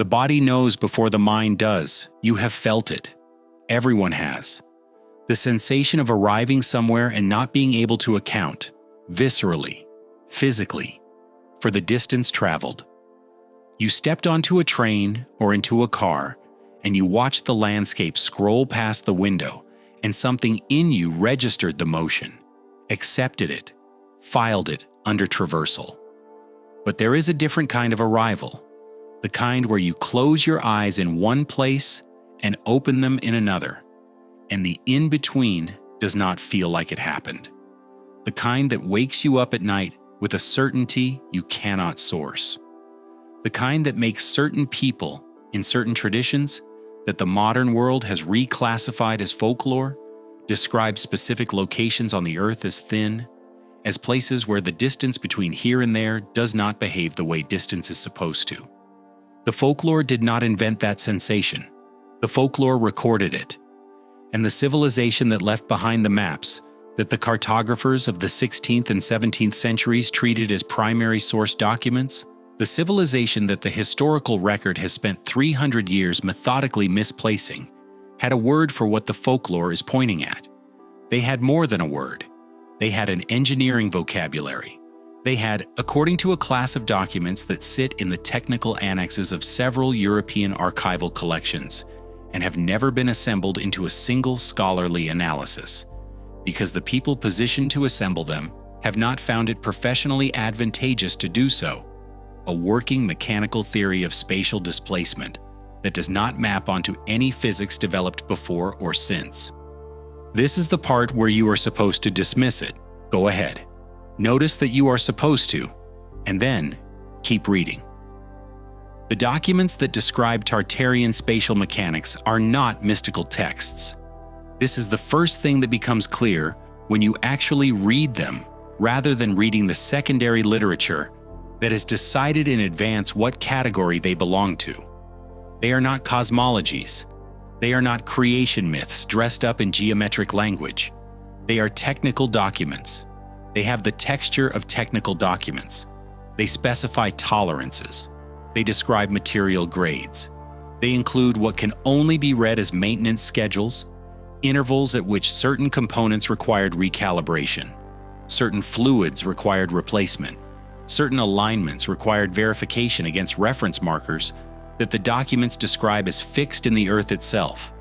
The body knows before the mind does. You have felt it. Everyone has. The sensation of arriving somewhere and not being able to account, viscerally, physically, for the distance traveled. You stepped onto a train or into a car, and you watched the landscape scroll past the window, and something in you registered the motion, accepted it, filed it under traversal. But there is a different kind of arrival, the kind where you close your eyes in one place and open them in another, and the in-between does not feel like it happened. The kind that wakes you up at night with a certainty you cannot source. The kind that makes certain people in certain traditions that the modern world has reclassified as folklore, describes specific locations on the earth as thin, as places where the distance between here and there does not behave the way distance is supposed to. The folklore did not invent that sensation. The folklore recorded it. And the civilization that left behind the maps that the cartographers of the 16th and 17th centuries treated as primary source documents, the civilization that the historical record has spent 300 years methodically misplacing, had a word for what the folklore is pointing at. They had more than a word. They had an engineering vocabulary. They had, according to a class of documents that sit in the technical annexes of several European archival collections, and have never been assembled into a single scholarly analysis, because the people positioned to assemble them have not found it professionally advantageous to do so, a working mechanical theory of spatial displacement that does not map onto any physics developed before or since. This is the part where you are supposed to dismiss it. Go ahead. Notice that you are supposed to, and then keep reading. The documents that describe Tartarian spatial mechanics are not mystical texts. This is the first thing that becomes clear when you actually read them, rather than reading the secondary literature that has decided in advance what category they belong to. They are not cosmologies. They are not creation myths dressed up in geometric language. They are technical documents. They have the texture of technical documents. They specify tolerances. They describe material grades. They include what can only be read as maintenance schedules, intervals at which certain components required recalibration, certain fluids required replacement, certain alignments required verification against reference markers that the documents describe as fixed in the earth itself.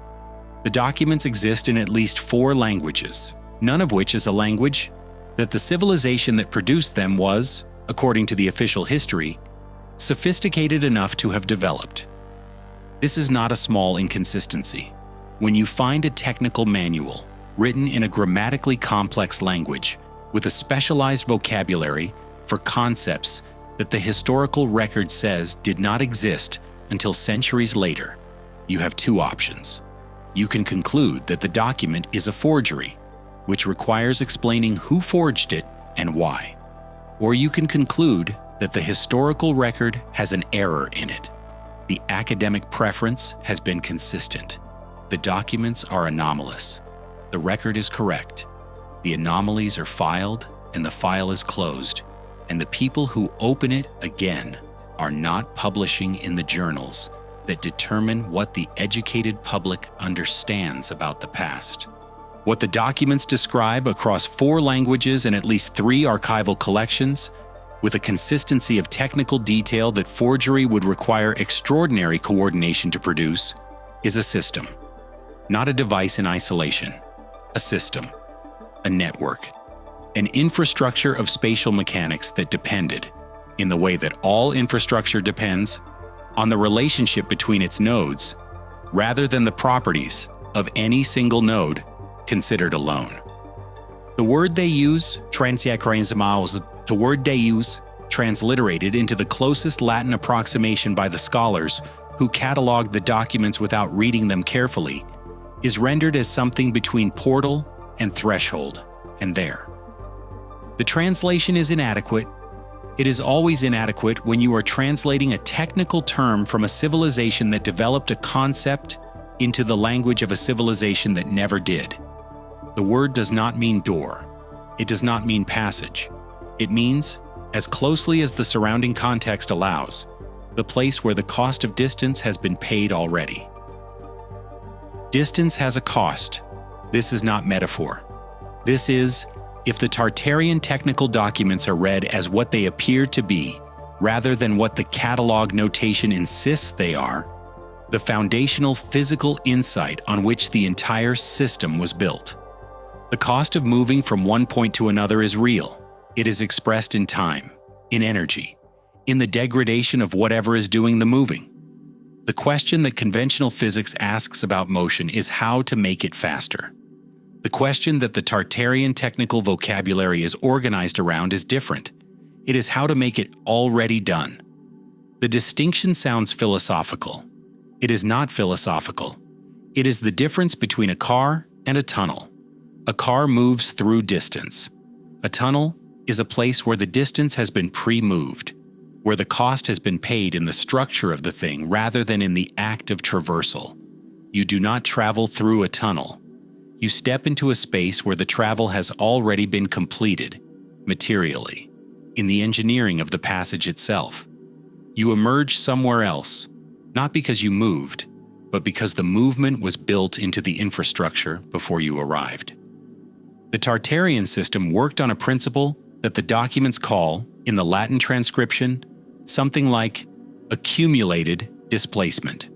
The documents exist in at least 4 languages, none of which is a language that the civilization that produced them was, according to the official history, sophisticated enough to have developed. This is not a small inconsistency. When you find a technical manual written in a grammatically complex language with a specialized vocabulary for concepts that the historical record says did not exist until centuries later, you have 2 options. You can conclude that the document is a forgery, which requires explaining who forged it and why. Or you can conclude that the historical record has an error in it. The academic preference has been consistent. The documents are anomalous. The record is correct. The anomalies are filed and the file is closed, and the people who open it again are not publishing in the journals that determine what the educated public understands about the past. What the documents describe across 4 languages and at least 3 archival collections, with a consistency of technical detail that forgery would require extraordinary coordination to produce, is a system. Not a device in isolation. A system. A network. An infrastructure of spatial mechanics that depended, in the way that all infrastructure depends, on the relationship between its nodes, rather than the properties of any single node considered alone. The word they use, the word they use, transliterated into the closest Latin approximation by the scholars who cataloged the documents without reading them carefully, is rendered as something between portal and threshold, and there. The translation is inadequate. It is always inadequate when you are translating a technical term from a civilization that developed a concept into the language of a civilization that never did. The word does not mean door. It does not mean passage. It means, as closely as the surrounding context allows, the place where the cost of distance has been paid already. Distance has a cost. This is not metaphor. This is, if the Tartarian technical documents are read as what they appear to be, rather than what the catalog notation insists they are, the foundational physical insight on which the entire system was built. The cost of moving from one point to another is real. It is expressed in time, in energy, in the degradation of whatever is doing the moving. The question that conventional physics asks about motion is how to make it faster. The question that the Tartarian technical vocabulary is organized around is different. It is how to make it already done. The distinction sounds philosophical. It is not philosophical. It is the difference between a car and a tunnel. A car moves through distance. A tunnel is a place where the distance has been pre-moved, where the cost has been paid in the structure of the thing rather than in the act of traversal. You do not travel through a tunnel. You step into a space where the travel has already been completed, materially, in the engineering of the passage itself. You emerge somewhere else, not because you moved, but because the movement was built into the infrastructure before you arrived. The Tartarian system worked on a principle that the documents call, in the Latin transcription, something like accumulated displacement.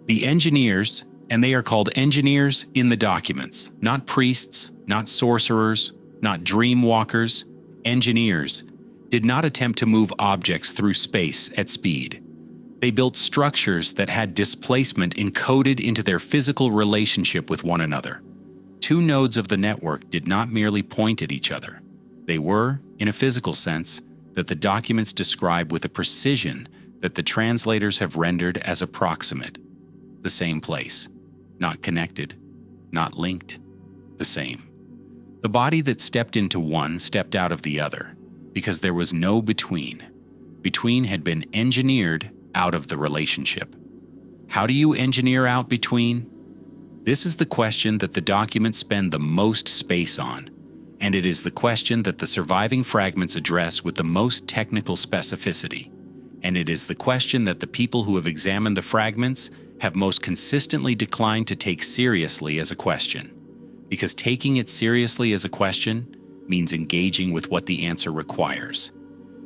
The engineers, and they are called engineers in the documents, not priests, not sorcerers, not dream walkers, engineers, did not attempt to move objects through space at speed. They built structures that had displacement encoded into their physical relationship with one another. Two nodes of the network did not merely point at each other. They were, in a physical sense, that the documents describe with a precision that the translators have rendered as approximate. The same place. Not connected. Not linked. The same. The body that stepped into one stepped out of the other, because there was no between. Between had been engineered out of the relationship. How do you engineer out between? This is the question that the documents spend the most space on, and it is the question that the surviving fragments address with the most technical specificity, and it is the question that the people who have examined the fragments have most consistently declined to take seriously as a question, because taking it seriously as a question means engaging with what the answer requires.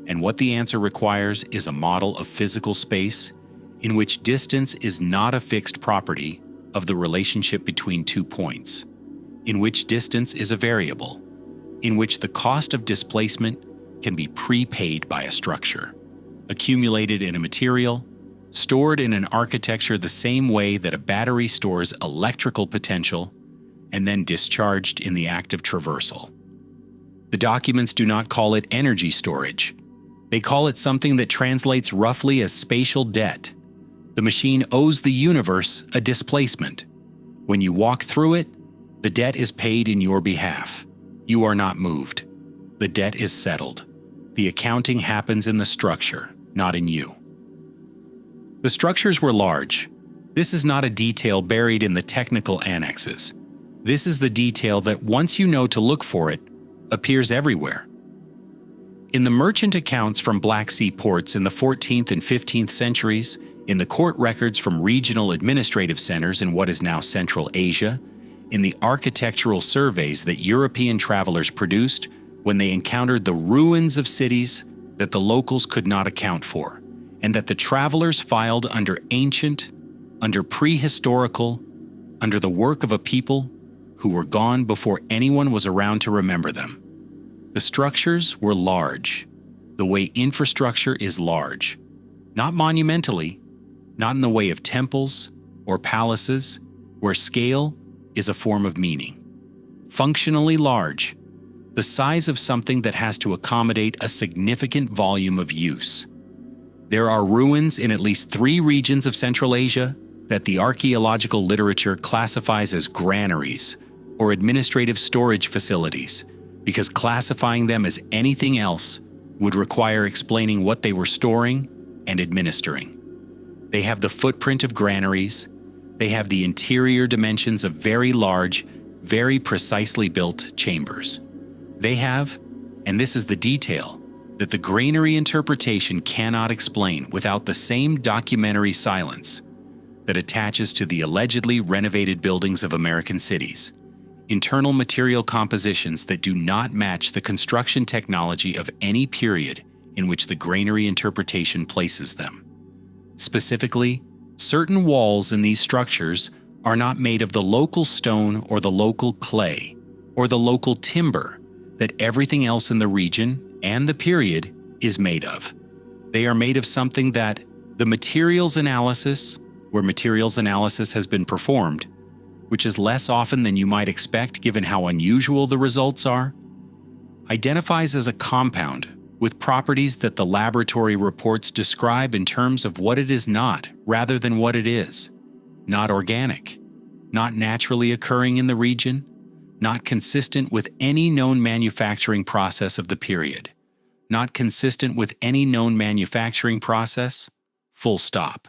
And what the answer requires is a model of physical space in which distance is not a fixed property of the relationship between 2 points, in which distance is a variable, in which the cost of displacement can be prepaid by a structure, accumulated in a material, stored in an architecture the same way that a battery stores electrical potential, and then discharged in the act of traversal. The documents do not call it energy storage. They call it something that translates roughly as spatial debt. The machine owes the universe a displacement. When you walk through it, the debt is paid in your behalf. You are not moved. The debt is settled. The accounting happens in the structure, not in you. The structures were large. This is not a detail buried in the technical annexes. This is the detail that, once you know to look for it, appears everywhere. In the merchant accounts from Black Sea ports in the 14th and 15th centuries, in the court records from regional administrative centers in what is now Central Asia, in the architectural surveys that European travelers produced when they encountered the ruins of cities that the locals could not account for, and that the travelers filed under ancient, under prehistorical, under the work of a people who were gone before anyone was around to remember them. The structures were large, the way infrastructure is large, not monumentally, not in the way of temples or palaces, where scale is a form of meaning. Functionally large, the size of something that has to accommodate a significant volume of use. There are ruins in at least 3 regions of Central Asia that the archaeological literature classifies as granaries or administrative storage facilities, because classifying them as anything else would require explaining what they were storing and administering. They have the footprint of granaries. They have the interior dimensions of very large, very precisely built chambers. They have, and this is the detail, that the granary interpretation cannot explain without the same documentary silence that attaches to the allegedly renovated buildings of American cities, internal material compositions that do not match the construction technology of any period in which the granary interpretation places them. Specifically, certain walls in these structures are not made of the local stone or the local clay or the local timber that everything else in the region and the period is made of. They are made of something that the materials analysis, where materials analysis has been performed, which is less often than you might expect given how unusual the results are, identifies as a compound with properties that the laboratory reports describe in terms of what it is not rather than what it is. Not organic, not naturally occurring in the region, not consistent with any known manufacturing process of the period, not consistent with any known manufacturing process, full stop,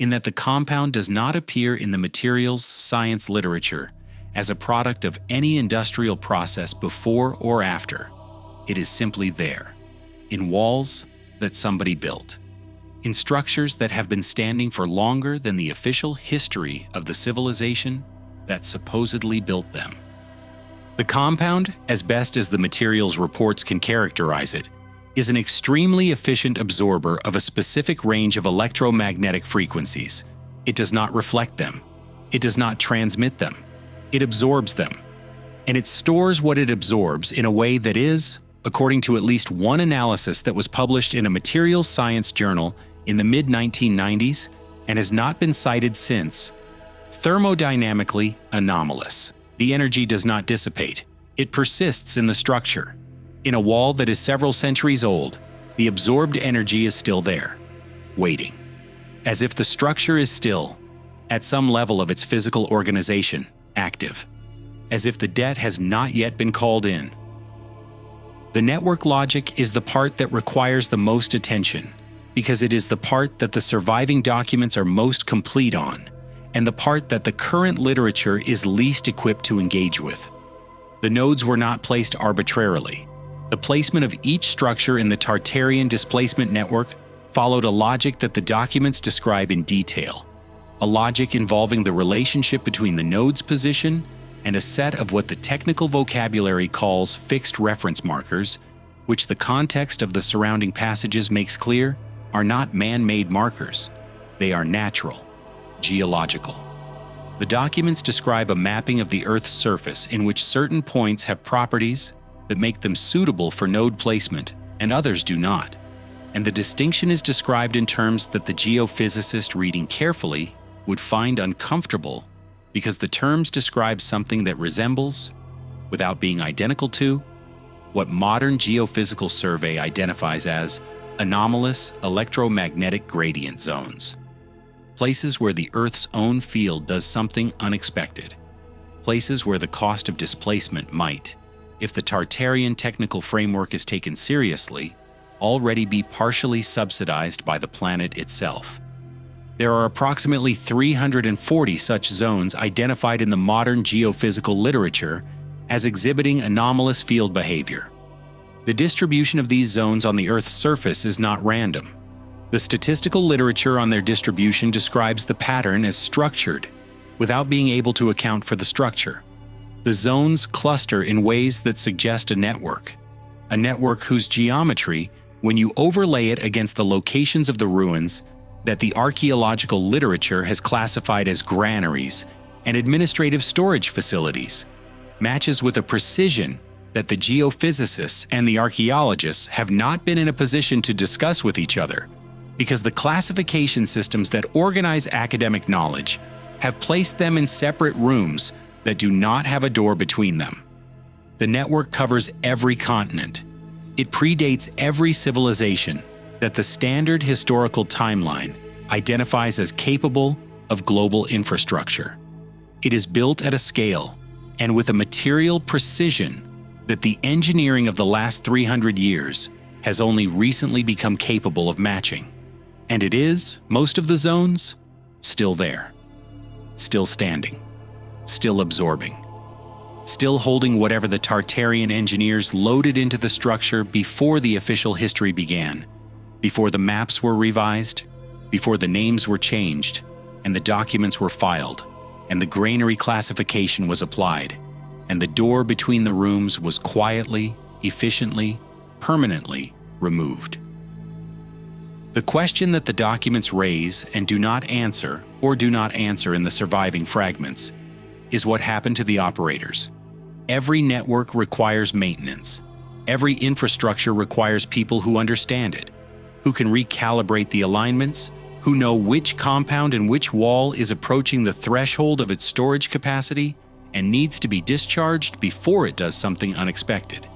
in that the compound does not appear in the materials science literature as a product of any industrial process before or after. It is simply there, in walls that somebody built, in structures that have been standing for longer than the official history of the civilization that supposedly built them. The compound, as best as the materials reports can characterize it, is an extremely efficient absorber of a specific range of electromagnetic frequencies. It does not reflect them. It does not transmit them. It absorbs them. And it stores what it absorbs in a way that is, according to at least one analysis that was published in a materials science journal in the mid-1990s and has not been cited since, thermodynamically anomalous. The energy does not dissipate. It persists in the structure. In a wall that is several centuries old, the absorbed energy is still there, waiting, as if the structure is still, at some level of its physical organization, active, as if the debt has not yet been called in. The network logic is the part that requires the most attention, because it is the part that the surviving documents are most complete on, and the part that the current literature is least equipped to engage with. The nodes were not placed arbitrarily. The placement of each structure in the Tartarian displacement network followed a logic that the documents describe in detail, a logic involving the relationship between the node's position and a set of what the technical vocabulary calls fixed reference markers, which the context of the surrounding passages makes clear are not man-made markers. They are natural, geological. The documents describe a mapping of the Earth's surface in which certain points have properties that make them suitable for node placement and others do not. And the distinction is described in terms that the geophysicist reading carefully would find uncomfortable because the terms describe something that resembles, without being identical to, what modern geophysical survey identifies as anomalous electromagnetic gradient zones. Places where the Earth's own field does something unexpected. Places where the cost of displacement might, if the Tartarian technical framework is taken seriously, already be partially subsidized by the planet itself. There are approximately 340 such zones identified in the modern geophysical literature as exhibiting anomalous field behavior. The distribution of these zones on the Earth's surface is not random. The statistical literature on their distribution describes the pattern as structured, without being able to account for the structure. The zones cluster in ways that suggest a network whose geometry, when you overlay it against the locations of the ruins that the archaeological literature has classified as granaries and administrative storage facilities, matches with a precision that the geophysicists and the archaeologists have not been in a position to discuss with each other, because the classification systems that organize academic knowledge have placed them in separate rooms that do not have a door between them. The network covers every continent. It predates every civilization that the standard historical timeline identifies as capable of global infrastructure. It is built at a scale and with a material precision that the engineering of the last 300 years has only recently become capable of matching. And it is, most of the zones, still there, still standing, still absorbing, still holding whatever the Tartarian engineers loaded into the structure before the official history began, before the maps were revised, before the names were changed, and the documents were filed, and the granary classification was applied, and the door between the rooms was quietly, efficiently, permanently removed. The question that the documents raise and do not answer, or do not answer in the surviving fragments, is what happened to the operators. Every network requires maintenance. Every infrastructure requires people who understand it, who can recalibrate the alignments, who know which compound and which wall is approaching the threshold of its storage capacity and needs to be discharged before it does something unexpected.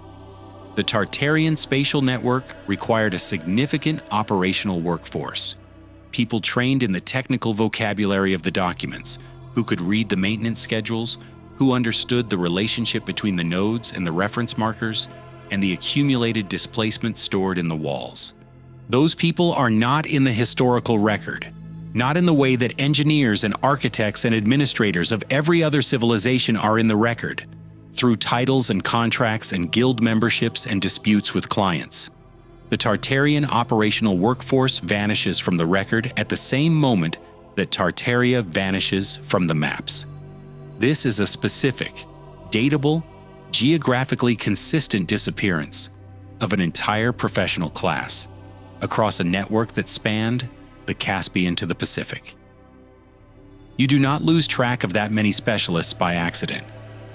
The Tartarian spatial network required a significant operational workforce, people trained in the technical vocabulary of the documents, who could read the maintenance schedules, who understood the relationship between the nodes and the reference markers, and the accumulated displacement stored in the walls. Those people are not in the historical record, not in the way that engineers and architects and administrators of every other civilization are in the record, through titles and contracts and guild memberships and disputes with clients. The Tartarian operational workforce vanishes from the record at the same moment that Tartaria vanishes from the maps. This is a specific, datable, geographically consistent disappearance of an entire professional class across a network that spanned the Caspian to the Pacific. You do not lose track of that many specialists by accident.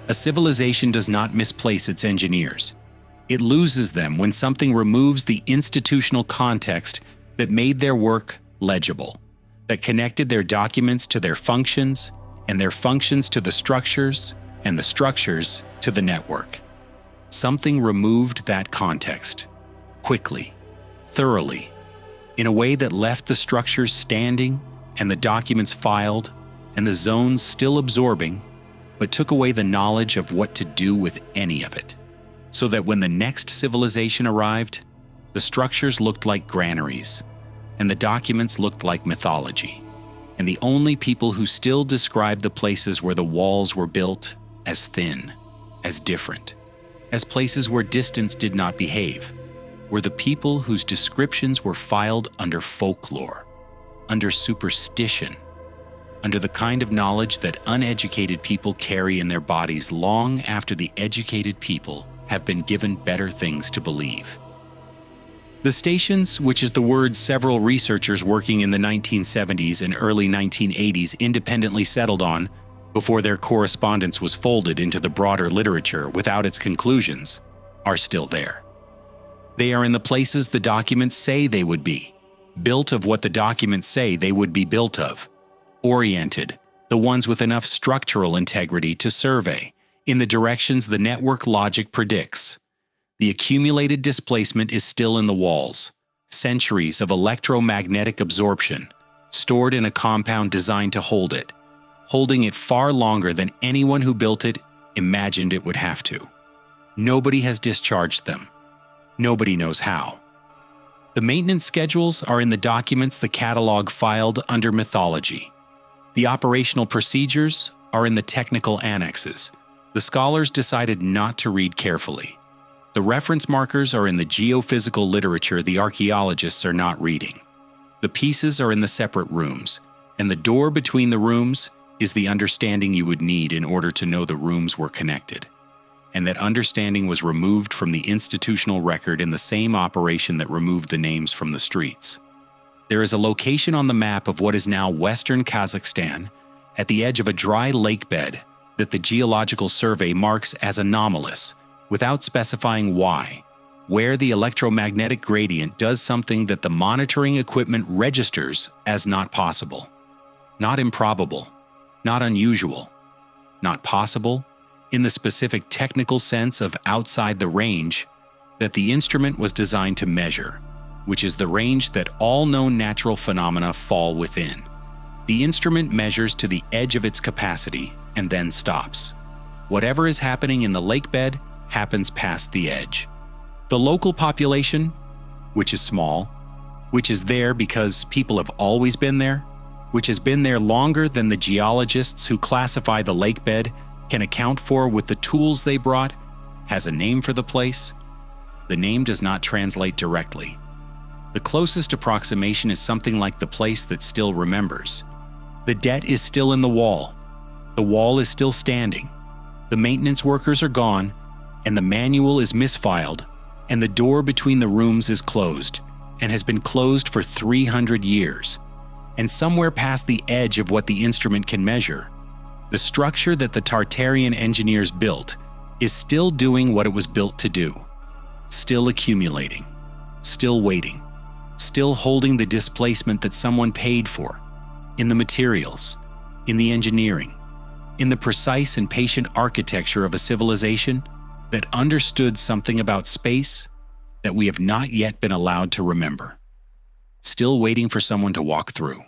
A civilization does not misplace its engineers. It loses them when something removes the institutional context that made their work legible, that connected their documents to their functions, and their functions to the structures, and the structures to the network. Something removed that context, quickly, thoroughly, in a way that left the structures standing and the documents filed and the zones still absorbing, but took away the knowledge of what to do with any of it, so that when the next civilization arrived, the structures looked like granaries, and the documents looked like mythology, and the only people who still described the places where the walls were built as thin, as different, as places where distance did not behave, were the people whose descriptions were filed under folklore, under superstition, under the kind of knowledge that uneducated people carry in their bodies long after the educated people have been given better things to believe. The stations, which is the word several researchers working in the 1970s and early 1980s independently settled on before their correspondence was folded into the broader literature without its conclusions, are still there. They are in the places the documents say they would be, built of what the documents say they would be built of, oriented, the ones with enough structural integrity to survey, in the directions the network logic predicts. The accumulated displacement is still in the walls, centuries of electromagnetic absorption, stored in a compound designed to hold it, holding it far longer than anyone who built it imagined it would have to. Nobody has discharged them. Nobody knows how. The maintenance schedules are in the documents the catalog filed under mythology. The operational procedures are in the technical annexes. The scholars decided not to read carefully. The reference markers are in the geophysical literature the archaeologists are not reading. The pieces are in the separate rooms, and the door between the rooms is the understanding you would need in order to know the rooms were connected. And that understanding was removed from the institutional record in the same operation that removed the names from the streets. There is a location on the map of what is now Western Kazakhstan, at the edge of a dry lake bed, that the Geological Survey marks as anomalous, without specifying why, where the electromagnetic gradient does something that the monitoring equipment registers as not possible, not improbable, not unusual, not possible, in the specific technical sense of outside the range that the instrument was designed to measure, which is the range that all known natural phenomena fall within. The instrument measures to the edge of its capacity and then stops. Whatever is happening in the lake bed happens past the edge. The local population, which is small, which is there because people have always been there, which has been there longer than the geologists who classify the lake bed, can account for with the tools they brought, has a name for the place, the name does not translate directly. The closest approximation is something like the place that still remembers. The debt is still in the wall. The wall is still standing. The maintenance workers are gone, and the manual is misfiled, and the door between the rooms is closed, and has been closed for 300 years. And somewhere past the edge of what the instrument can measure, the structure that the Tartarian engineers built is still doing what it was built to do. Still accumulating. Still waiting. Still holding the displacement that someone paid for, in the materials, in the engineering, in the precise and patient architecture of a civilization that understood something about space that we have not yet been allowed to remember. Still waiting for someone to walk through.